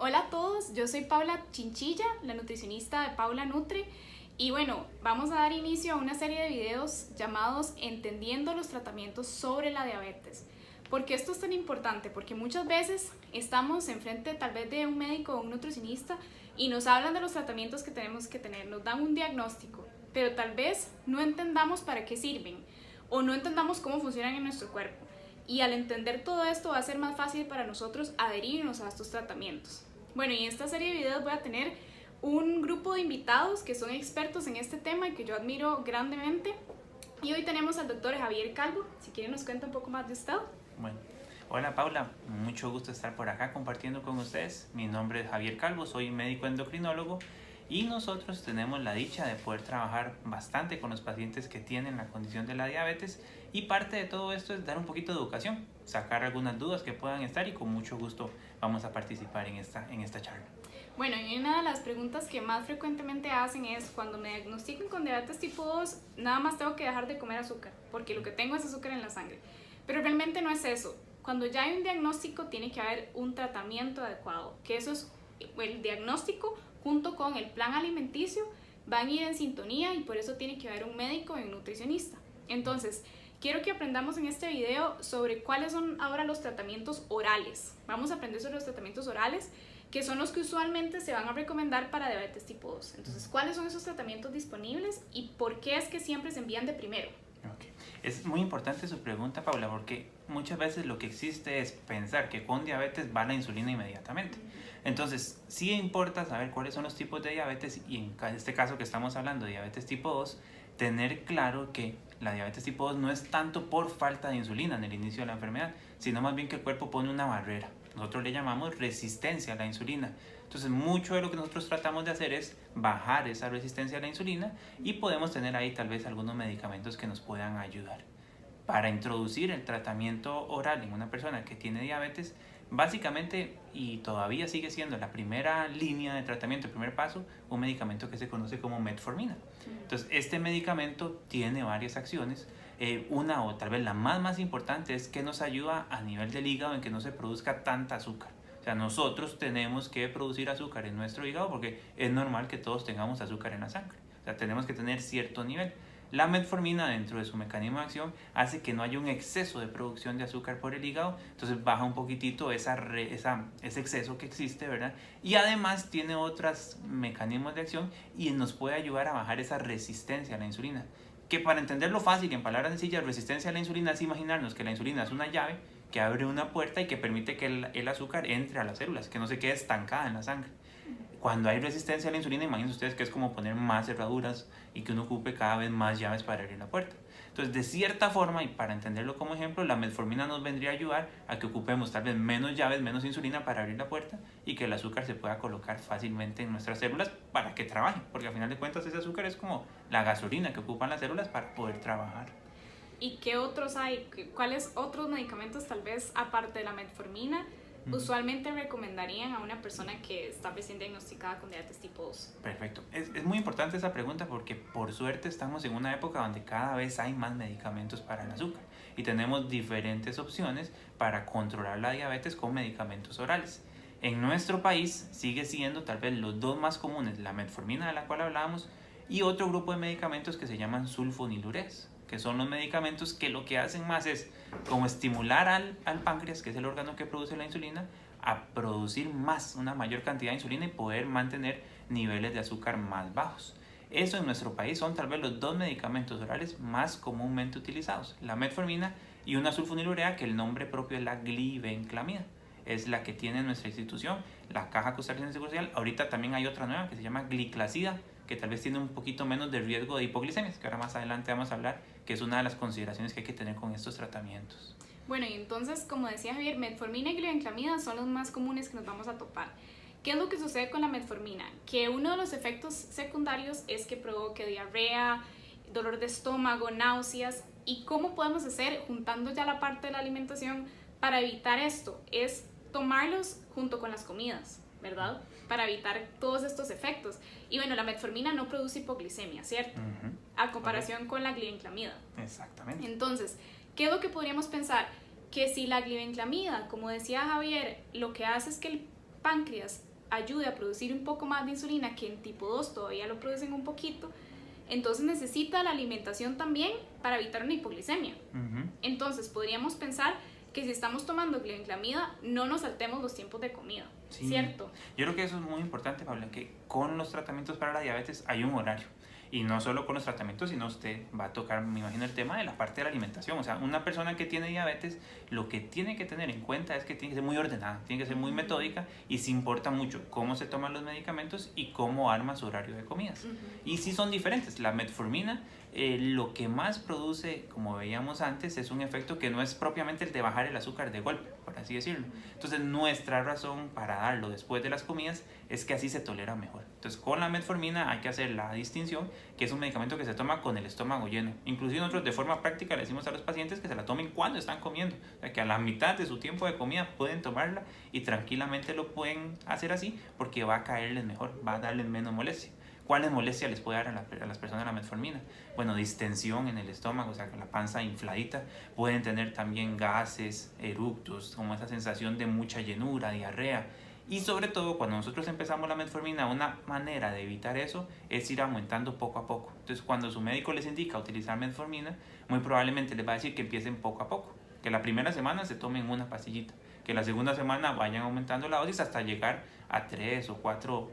Hola a todos, yo soy Paula Chinchilla, la nutricionista de Paula Nutri. Y bueno, vamos a dar inicio a una serie de videos llamados Entendiendo los tratamientos sobre la diabetes. ¿Por qué esto es tan importante? Porque muchas veces estamos enfrente tal vez de un médico o un nutricionista y nos hablan de los tratamientos que tenemos que tener, nos dan un diagnóstico, pero tal vez no entendamos para qué sirven o no entendamos cómo funcionan en nuestro cuerpo. Y al entender todo esto va a ser más fácil para nosotros adherirnos a estos tratamientos. Bueno, y en esta serie de videos voy a tener un grupo de invitados que son expertos en este tema y que yo admiro grandemente. Y hoy tenemos al doctor Javier Calvo. Si quieren nos cuenta un poco más de usted. Bueno, hola Paula, mucho gusto estar por acá compartiendo con ustedes. Mi nombre es Javier Calvo, soy médico endocrinólogo y nosotros tenemos la dicha de poder trabajar bastante con los pacientes que tienen la condición de la diabetes, y parte de todo esto es dar un poquito de educación, sacar algunas dudas que puedan estar, y con mucho gusto vamos a participar en esta charla. Bueno, y una de las preguntas que más frecuentemente hacen es: cuando me diagnostican con diabetes tipo 2, nada más tengo que dejar de comer azúcar, porque lo que tengo es azúcar en la sangre. Pero realmente no es eso. Cuando ya hay un diagnóstico, tiene que haber un tratamiento adecuado, que eso es el diagnóstico junto con el plan alimenticio, van a ir en sintonía, y por eso tiene que haber un médico y un nutricionista. Entonces, quiero que aprendamos en este video sobre cuáles son ahora los tratamientos orales. Vamos a aprender sobre los tratamientos orales, que son los que usualmente se van a recomendar para diabetes tipo 2. Entonces, ¿cuáles son esos tratamientos disponibles y por qué es que siempre se envían de primero? Okay. Es muy importante su pregunta, Paula, porque muchas veces lo que existe es pensar que con diabetes va la insulina inmediatamente. Entonces, sí importa saber cuáles son los tipos de diabetes, y en este caso que estamos hablando de diabetes tipo 2, tener claro que la diabetes tipo 2 no es tanto por falta de insulina en el inicio de la enfermedad, sino más bien que el cuerpo pone una barrera. Nosotros le llamamos resistencia a la insulina. Entonces, mucho de lo que nosotros tratamos de hacer es bajar esa resistencia a la insulina, y podemos tener ahí tal vez algunos medicamentos que nos puedan ayudar. Para introducir el tratamiento oral en una persona que tiene diabetes, básicamente, y todavía sigue siendo la primera línea de tratamiento, el primer paso, un medicamento que se conoce como metformina. Entonces, este medicamento tiene varias acciones. Una, o tal vez la más importante, es que nos ayuda a nivel del hígado en que no se produzca tanta azúcar. O sea, nosotros tenemos que producir azúcar en nuestro hígado porque es normal que todos tengamos azúcar en la sangre. O sea, tenemos que tener cierto nivel. La metformina, dentro de su mecanismo de acción, hace que no haya un exceso de producción de azúcar por el hígado, entonces baja un poquitito ese exceso que existe, ¿verdad? Y además tiene otros mecanismos de acción y nos puede ayudar a bajar esa resistencia a la insulina. Que, para entenderlo fácil y en palabras sencillas, resistencia a la insulina es imaginarnos que la insulina es una llave que abre una puerta y que permite que el azúcar entre a las células, que no se quede estancada en la sangre. Cuando hay resistencia a la insulina, imagínense ustedes que es como poner más cerraduras y que uno ocupe cada vez más llaves para abrir la puerta. Entonces, de cierta forma, y para entenderlo como ejemplo, la metformina nos vendría a ayudar a que ocupemos tal vez menos llaves, menos insulina para abrir la puerta, y que el azúcar se pueda colocar fácilmente en nuestras células para que trabajen, porque al final de cuentas ese azúcar es como la gasolina que ocupan las células para poder trabajar. ¿Y qué otros hay? ¿Cuáles otros medicamentos, tal vez aparte de la metformina, usualmente recomendarían a una persona que está recién diagnosticada con diabetes tipo 2? Perfecto. Es muy importante esa pregunta porque, por suerte, estamos en una época donde cada vez hay más medicamentos para el azúcar y tenemos diferentes opciones para controlar la diabetes con medicamentos orales. En nuestro país sigue siendo tal vez los dos más comunes, la metformina, de la cual hablábamos, y otro grupo de medicamentos que se llaman sulfonilureas, que son los medicamentos que lo que hacen más es como estimular al páncreas, que es el órgano que produce la insulina, a producir una mayor cantidad de insulina y poder mantener niveles de azúcar más bajos. Eso en nuestro país son tal vez los dos medicamentos orales más comúnmente utilizados, la metformina y una sulfonilurea, que el nombre propio es la glibenclamida. Es la que tiene nuestra institución, la Caja Costarricense de Seguro Social. Ahorita también hay otra nueva que se llama gliclazida, que tal vez tiene un poquito menos de riesgo de hipoglicemias, que ahora más adelante vamos a hablar, que es una de las consideraciones que hay que tener con estos tratamientos. Bueno, y entonces, como decía Javier, metformina y glibenclamida son los más comunes que nos vamos a topar. ¿Qué es lo que sucede con la metformina? Que uno de los efectos secundarios es que provoque diarrea, dolor de estómago, náuseas. ¿Y cómo podemos hacer, juntando ya la parte de la alimentación, para evitar esto? Es tomarlos junto con las comidas, ¿verdad? Para evitar todos estos efectos. Y bueno, la metformina no produce hipoglicemia, ¿cierto? A comparación con la glibenclamida. Exactamente. Entonces, ¿qué es lo que podríamos pensar? Que si la glibenclamida, como decía Javier, lo que hace es que el páncreas ayude a producir un poco más de insulina, que en tipo 2 todavía lo producen un poquito, entonces necesita la alimentación también para evitar una hipoglicemia. Entonces podríamos pensar que si estamos tomando glibenclamida, no nos saltemos los tiempos de comida, Sí. ¿cierto? Yo creo que eso es muy importante, Paula, que con los tratamientos para la diabetes hay un horario. Y no solo con los tratamientos, sino usted va a tocar, me imagino, el tema de la parte de la alimentación. O sea, una persona que tiene diabetes, lo que tiene que tener en cuenta es que tiene que ser muy ordenada, tiene que ser muy metódica y se importa mucho cómo se toman los medicamentos y cómo arma su horario de comidas. Y sí son diferentes. La metformina, lo que más produce, como veíamos antes, es un efecto que no es propiamente el de bajar el azúcar de golpe, por así decirlo. Entonces, nuestra razón para darlo después de las comidas es que así se tolera mejor. Entonces, con la metformina hay que hacer la distinción que es un medicamento que se toma con el estómago lleno. Inclusive nosotros de forma práctica le decimos a los pacientes que se la tomen cuando están comiendo. O sea, que a la mitad de su tiempo de comida pueden tomarla y tranquilamente lo pueden hacer así porque va a caerles mejor, va a darles menos molestia. ¿Cuáles molestias les puede dar a las personas la metformina? Bueno, distensión en el estómago, o sea, con la panza infladita. Pueden tener también gases, eructos, como esa sensación de mucha llenura, diarrea. Y sobre todo, cuando nosotros empezamos la metformina, una manera de evitar eso es ir aumentando poco a poco. Entonces, cuando su médico les indica utilizar metformina, muy probablemente les va a decir que empiecen poco a poco. Que la primera semana se tomen una pastillita. Que la segunda semana vayan aumentando la dosis hasta llegar a 3 o 4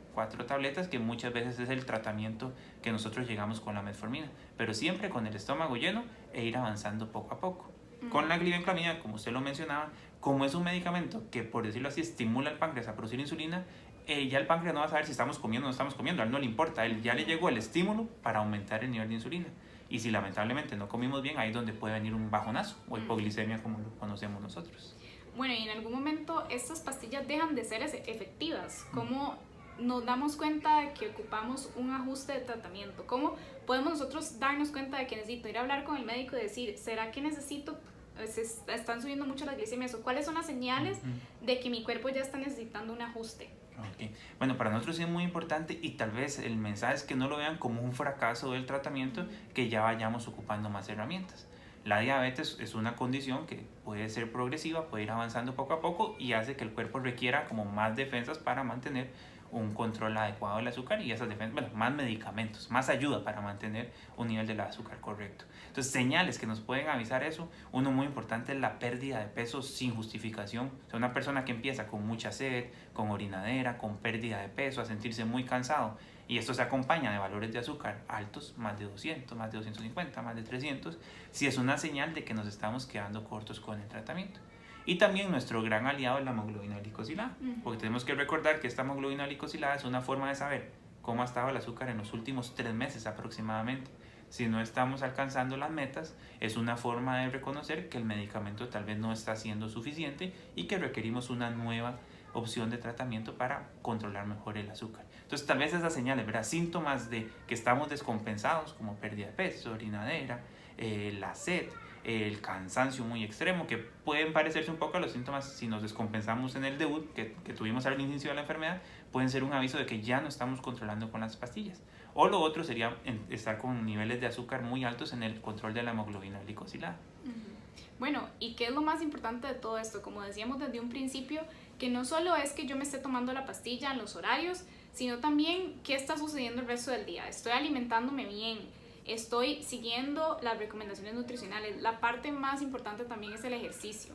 tabletas, que muchas veces es el tratamiento que nosotros llegamos con la metformina. Pero siempre con el estómago lleno e ir avanzando poco a poco. Con la glibenclamida, como usted lo mencionaba, como es un medicamento que, por decirlo así, estimula al páncreas a producir insulina, ya el páncreas no va a saber si estamos comiendo o no estamos comiendo, a él no le importa, a él ya le llegó el estímulo para aumentar el nivel de insulina. Y si lamentablemente no comimos bien, ahí es donde puede venir un bajonazo o hipoglicemia como lo conocemos nosotros. Bueno, y en algún momento estas pastillas dejan de ser efectivas. ¿Cómo nos damos cuenta de que ocupamos un ajuste de tratamiento? ¿Cómo podemos nosotros darnos cuenta de que necesito ir a hablar con el médico y decir, ¿será que necesito, se están subiendo mucho las glicemias? ¿O cuáles son las señales de que mi cuerpo ya está necesitando un ajuste? Okay. Bueno, para nosotros es muy importante y tal vez el mensaje es que no lo vean como un fracaso del tratamiento, que ya vayamos ocupando más herramientas. La diabetes es una condición que puede ser progresiva, puede ir avanzando poco a poco y hace que el cuerpo requiera como más defensas para mantener un control adecuado del azúcar y esas defensas, bueno, más medicamentos, más ayuda para mantener un nivel del azúcar correcto. Entonces, señales que nos pueden avisar eso, uno muy importante es la pérdida de peso sin justificación. O sea, una persona que empieza con mucha sed, con orinadera, con pérdida de peso, a sentirse muy cansado, y esto se acompaña de valores de azúcar altos, más de 200, más de 250, más de 300, sí es una señal de que nos estamos quedando cortos con el tratamiento. Y también nuestro gran aliado es la hemoglobina glicosilada, porque tenemos que recordar que esta hemoglobina glicosilada es una forma de saber cómo ha estado el azúcar en los últimos 3 meses aproximadamente. Si no estamos alcanzando las metas, es una forma de reconocer que el medicamento tal vez no está siendo suficiente y que requerimos una nueva opción de tratamiento para controlar mejor el azúcar. Entonces, tal vez esas señales, ¿verdad? Síntomas de que estamos descompensados, como pérdida de peso, orinadera, la sed, el cansancio muy extremo, que pueden parecerse un poco a los síntomas si nos descompensamos en el debut que tuvimos al inicio de la enfermedad, pueden ser un aviso de que ya no estamos controlando con las pastillas. O lo otro sería estar con niveles de azúcar muy altos en el control de la hemoglobina glicosilada. Bueno, ¿y qué es lo más importante de todo esto? Como decíamos desde un principio, que no solo es que yo me esté tomando la pastilla en los horarios, sino también qué está sucediendo el resto del día. Estoy alimentándome bien, estoy siguiendo las recomendaciones nutricionales. La parte más importante también es el ejercicio.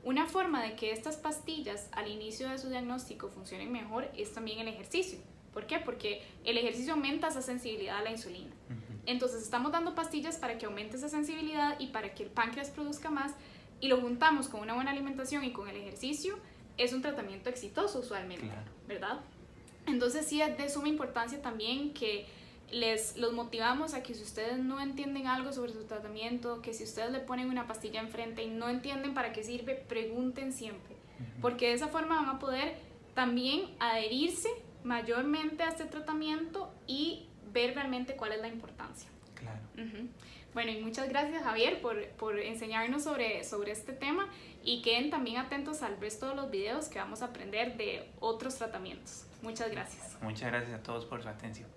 Una forma de que estas pastillas al inicio de su diagnóstico funcionen mejor es también el ejercicio. ¿Por qué? Porque el ejercicio aumenta esa sensibilidad a la insulina. Entonces estamos dando pastillas para que aumente esa sensibilidad y para que el páncreas produzca más, y lo juntamos con una buena alimentación y con el ejercicio, es un tratamiento exitoso usualmente, claro, ¿verdad? Entonces sí es de suma importancia también que los motivamos a que si ustedes no entienden algo sobre su tratamiento, que si ustedes le ponen una pastilla enfrente y no entienden para qué sirve, pregunten siempre, porque de esa forma van a poder también adherirse mayormente a este tratamiento y ver realmente cuál es la importancia. Claro. Bueno, y muchas gracias, Javier, por enseñarnos sobre este tema, y queden también atentos al resto de los videos que vamos a aprender de otros tratamientos. Muchas gracias. Muchas gracias a todos por su atención.